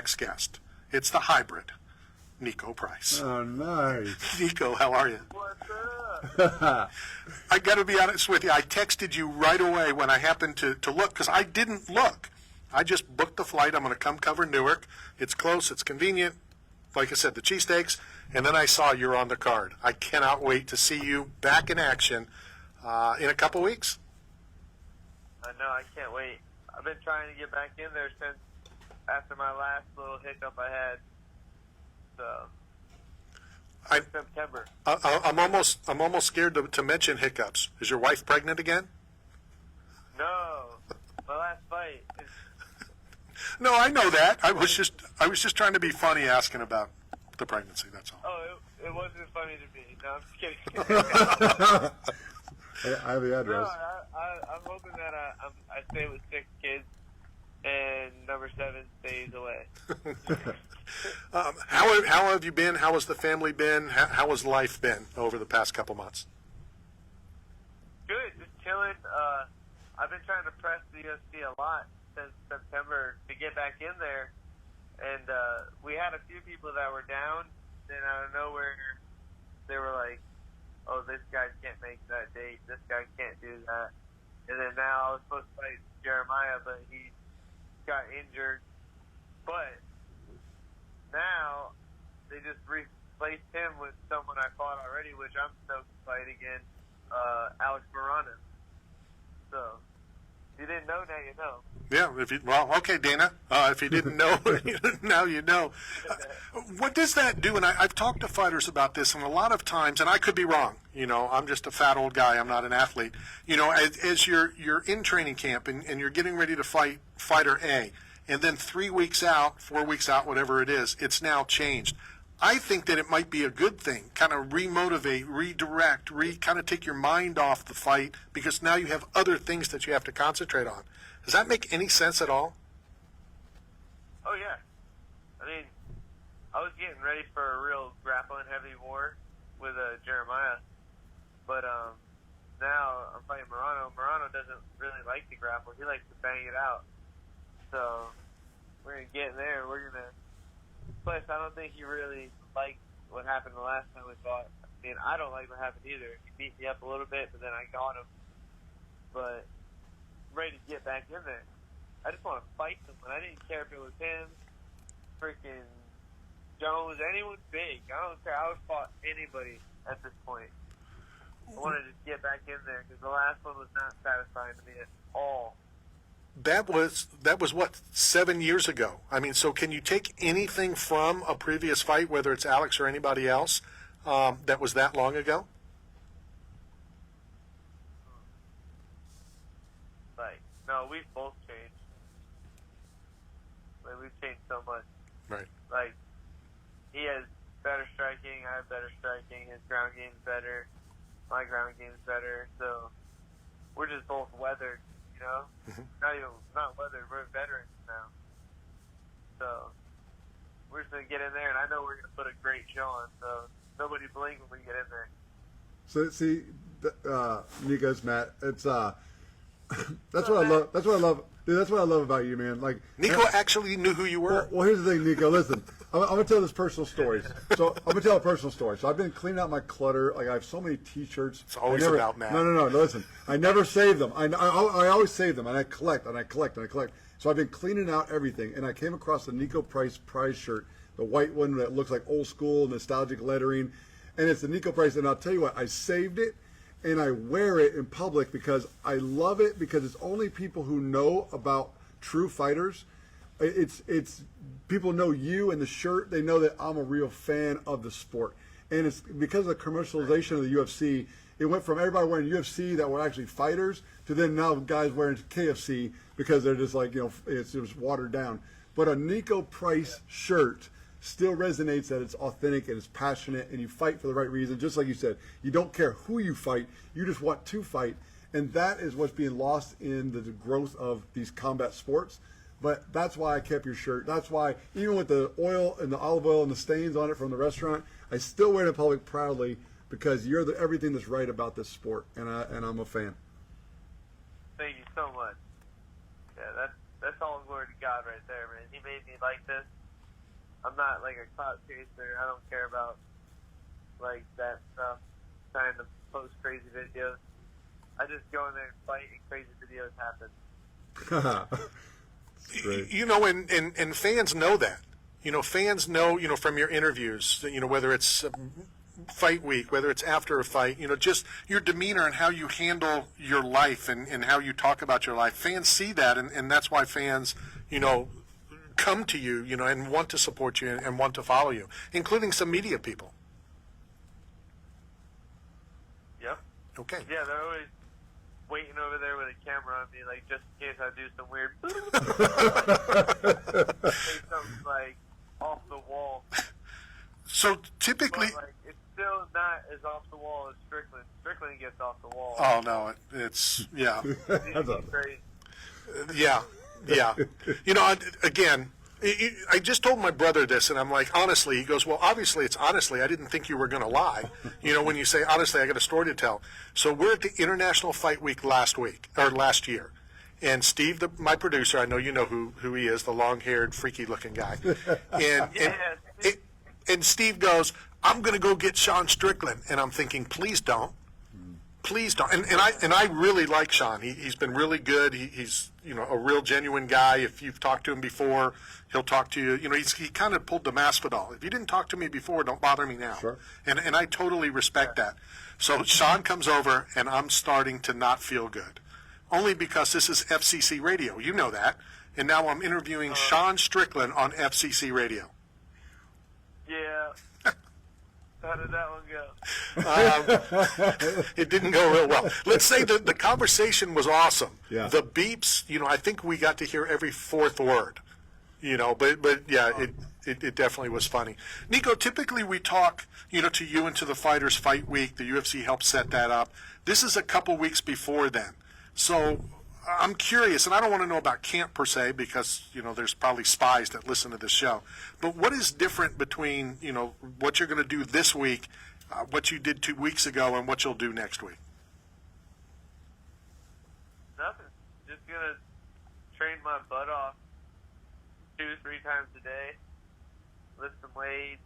next guest. It's the hybrid, Niko Price. Oh, nice. Niko, how are you? What's up? I got to be honest with you. I texted you right away when I happened to look, because I didn't look. I just booked the flight. I'm going to come cover Newark. It's close. It's convenient. Like I said, the cheesesteaks. And then I saw you're on the card. I cannot wait to see you back in action in a couple weeks. I know, I can't wait. I've been trying to get back in there since after my last little hiccup I had. So, September. I'm almost scared to mention hiccups. Is your wife pregnant again? No, my last fight. No, I know that. I was just trying to be funny asking about the pregnancy. That's all. Oh, it wasn't funny to me. No, I'm just kidding. I have the address. No, I'm hoping that I stay with 6 kids and number 7 stays away. How have you been? How has the family been? How has life been over the past couple months? Good, just chilling. I've been trying to press the UFC a lot since September to get back in there, and we had a few people that were down. Then out of nowhere, they were like, "Oh, this guy can't make that date. This guy can't do that." And then now I was supposed to fight Jeremiah, but he got injured. But now they just replaced him with someone I fought already, which I'm stoked to fight again, Alex Morono. So if you didn't know, now you know. Yeah, okay, Dana. If you didn't know, now you know. What does that do? And I've talked to fighters about this, and a lot of times, and I could be wrong. I'm just a fat old guy. I'm not an athlete. As you're in training camp and you're getting ready to fight fighter A, and then 3 weeks out, 4 weeks out, whatever it is, it's now changed. I think that it might be a good thing, kind of remotivate, redirect, kind of take your mind off the fight, because now you have other things that you have to concentrate on. Does that make any sense at all? Oh, yeah. I mean, I was getting ready for a real grappling heavy war with Jeremiah, but now I'm fighting Morono. Morono doesn't really like to grapple. He likes to bang it out. So we're going to get in there. We're going to... Plus, I don't think he really liked what happened the last time we fought. I mean, I don't like what happened either. He beat me up a little bit, but then I got him. But I'm ready to get back in there. I just want to fight someone. I didn't care if it was him, freaking Jones, anyone big. I don't care. I would fought anybody at this point. I wanted to get back in there because the last one was not satisfying to me at all. That was what, 7 years ago. I mean, so can you take anything from a previous fight, whether it's Alex or anybody else, that was that long ago? No, we've both changed. We've changed so much. Right. Like, he has better striking, I have better striking, his ground game's better, my ground game's better, so we're just both weathered, Mm-hmm. Not weathered, we're veterans now. So we're just going to get in there, and I know we're going to put a great show on, so nobody blink when we get in there. So, see, Niko's Matt, it's, that's what I love. That's what I love. Dude, that's what I love about you, man. Like, Niko actually knew who you were. Well, here's the thing, Niko. Listen, I'm gonna tell this personal story. So I'm gonna tell a personal story. So I've been cleaning out my clutter. Like, I have so many T-shirts. It's always about Matt. No. Listen, I never save them. I always save them, and I collect. So I've been cleaning out everything, and I came across the Niko Price shirt, the white one that looks like old school nostalgic lettering, and it's the Niko Price. And I'll tell you what, I saved it. And I wear it in public because I love it, because it's only people who know about true fighters. It's people know you and the shirt. They know that I'm a real fan of the sport. And it's because of the commercialization of the UFC. It went from everybody wearing UFC that were actually fighters to then now guys wearing KFC because they're just like, it's just watered down. But a Niko Price shirt still resonates, that it's authentic and it's passionate and you fight for the right reason. Just like you said, you don't care who you fight, you just want to fight. And that is what's being lost in the growth of these combat sports. But that's why I kept your shirt. That's why, even with the oil and the olive oil and the stains on it from the restaurant, I still wear it in public proudly, because you're everything that's right about this sport, and I'm a fan. Thank you so much. Yeah, that's all glory to God right there, man. He made me like this. I'm not like a clout chaser. I don't care about like that stuff, trying to post crazy videos. I just go in there and fight, and crazy videos happen. Great. You know, and fans know that. You know, fans know, you know, from your interviews, you know, whether it's fight week, whether it's after a fight, you know, just your demeanor and how you handle your life and how you talk about your life. Fans see that, and that's why fans, you know, come to you, you know, and want to support you and want to follow you, including some media people. Yep. Okay. Yeah, they're always waiting over there with a camera on me, like, just in case I do some weird say something, like, off the wall. So typically... But, like, it's still not as off the wall as Strickland. Strickland gets off the wall. Oh, no, it's, yeah. It's crazy. Yeah, yeah. You know, again, I just told my brother this, and I'm like, honestly, he goes, well, obviously it's honestly. I didn't think you were going to lie. You know, when you say, honestly, I got a story to tell. So we're at the International Fight Week last year. And Steve, my producer, I know you know who he is, the long-haired, freaky-looking guy. And Steve goes, I'm going to go get Sean Strickland. And I'm thinking, please don't. Please don't. And I really like Sean. He's been really good. He's, you know, a real genuine guy. If you've talked to him before, he'll talk to you. You know, he kind of pulled the Masvidal. If you didn't talk to me before, don't bother me now. Sure. And I totally respect that. So Sean comes over, and I'm starting to not feel good. Only because this is FCC radio. You know that. And now I'm interviewing Sean Strickland on FCC radio. Yeah. How did that one go? It didn't go real well. Let's say the conversation was awesome. Yeah. The beeps, you know, I think we got to hear every fourth word. You know, but yeah, it definitely was funny. Niko, typically we talk, you know, to you and to the fighters fight week. The UFC helped set that up. This is a couple weeks before then. So I'm curious, and I don't want to know about camp per se because, you know, there's probably spies that listen to this show. But what is different between, you know, what you're going to do this week, what you did 2 weeks ago, and what you'll do next week? Nothing. Just going to train my butt off 2-3 times a day, lift some weights,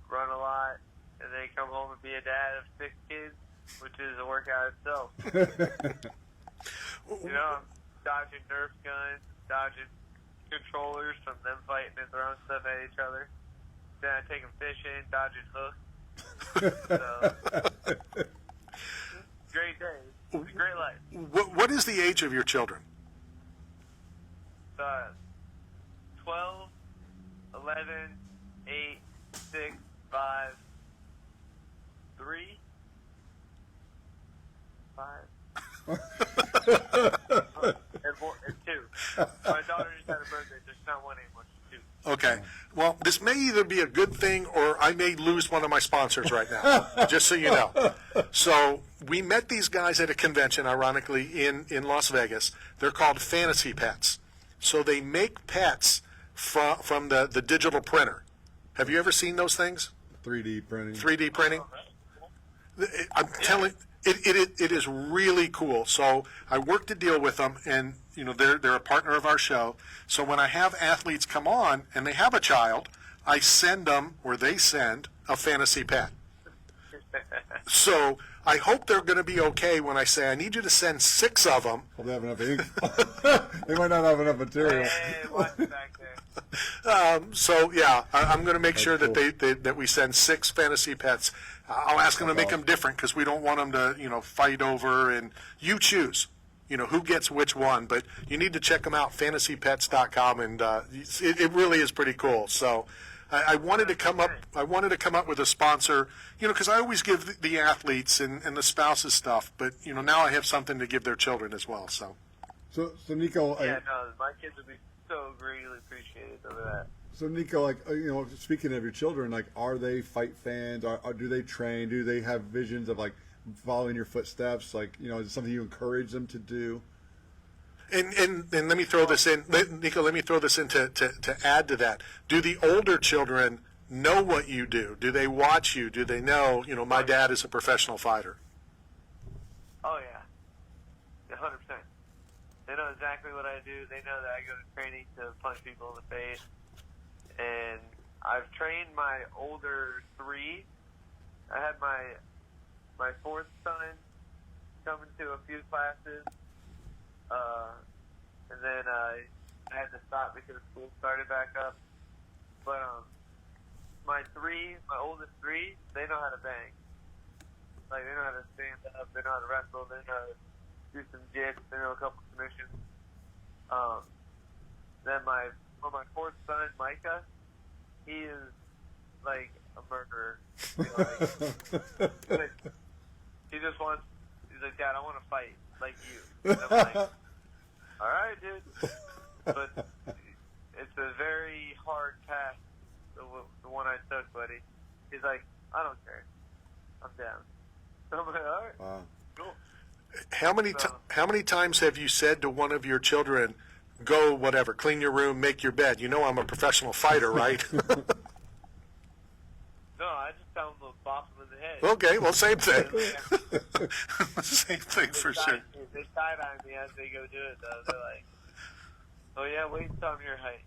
run a lot, and then come home and be a dad of 6 kids, which is a workout itself. You know, I'm dodging Nerf guns, dodging controllers from them fighting and throwing stuff at each other. Then I take them fishing, dodging hooks. So, great day. It's a great life. What is the age of your children? 12, 11, 8, 6, 5, 3, 5. and 2. My daughter just had a birthday, so she's not 1 anymore. She's 2. Okay. Well, this may either be a good thing or I may lose one of my sponsors right now, just so you know. So we met these guys at a convention, ironically, in Las Vegas. They're called Fantasy Pets. So they make pets from the digital printer. Have you ever seen those things? 3D printing. 3D printing? I'm telling it is really cool. So I worked a deal with them, and you know they're a partner of our show. So when I have athletes come on and they have a child, I send them, or they send, a fantasy pet. So I hope they're going to be okay when I say I need you to send 6 of them. Well, they have enough ink. They might not have enough material. Hey, watch it back there. So yeah, I'm going to make sure cool. that that we send 6 fantasy pets. I'll ask them to make them different because we don't want them to, you know, fight over. And you choose, you know, who gets which one. But you need to check them out, fantasypets.com, and it really is pretty cool. So I wanted to come up. I wanted to come up with a sponsor, you know, because I always give the athletes and the spouses stuff. But you know, now I have something to give their children as well. So Niko. Yeah, no, my kids would be so greatly appreciated over that. So Niko, like, you know, speaking of your children, like, are they fight fans? Or do they train? Do they have visions of like following your footsteps? Like, you know, is it something you encourage them to do? And let me throw this in, Niko. Let me throw this in to add to that. Do the older children know what you do? Do they watch you? Do they know? You know, my dad is a professional fighter. Oh yeah, 100%. They know exactly what I do. They know that I go to training to punch people in the face. And I've trained my older 3. I had my 4th son come into a few classes, and then I had to stop because school started back up. But my oldest 3, they know how to bang. Like, they know how to stand up, they know how to wrestle, they know how to do some jigs, they know a couple submissions. Then my 4th son, Micah, he is like a murderer. You know, like, he just wants, he's like, Dad, I want to fight like you. And I'm like, all right, dude. But it's a very hard path, the one I took, buddy. He's like, I don't care. I'm down. So I'm like, all right. Wow. Cool. How many times have you said to one of your children, go whatever, clean your room, make your bed? You know I'm a professional fighter, right? No, I just tell them to bop them in the head. Okay, well, same thing. Same thing for sure. They side-eye me as they go do it, though. They're like, oh, yeah, wait until I'm your height.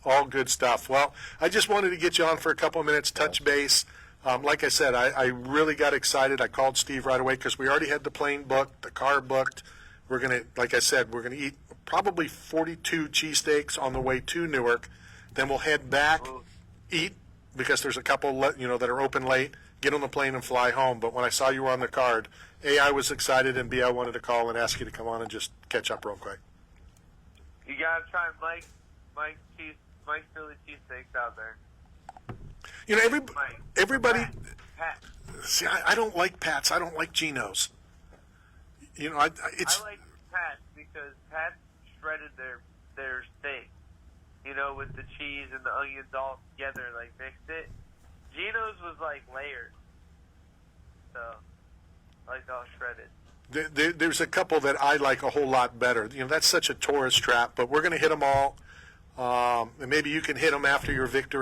All good stuff. Well, I just wanted to get you on for a couple of minutes, touch base. Like I said, I really got excited. I called Steve right away because we already had the plane booked, the car booked. We're going to, like I said, we're going to eat probably 42 cheesesteaks on the way to Newark. Then we'll head back, eat, because there's a couple, that are open late, get on the plane and fly home. But when I saw you were on the card, A, I was excited, and B, I wanted to call and ask you to come on and just catch up real quick. You got to try Mike's Philly cheesesteaks out there. You know, everybody. Pat. See, I don't like Pat's. I don't like Geno's. You know, I like Pat's because Pat's shredded their steak. You know, with the cheese and the onions all together, like mixed it. Geno's was like layered. So, like all shredded. There's a couple that I like a whole lot better. You know, that's such a tourist trap, but we're going to hit them all. And maybe you can hit them after your victory.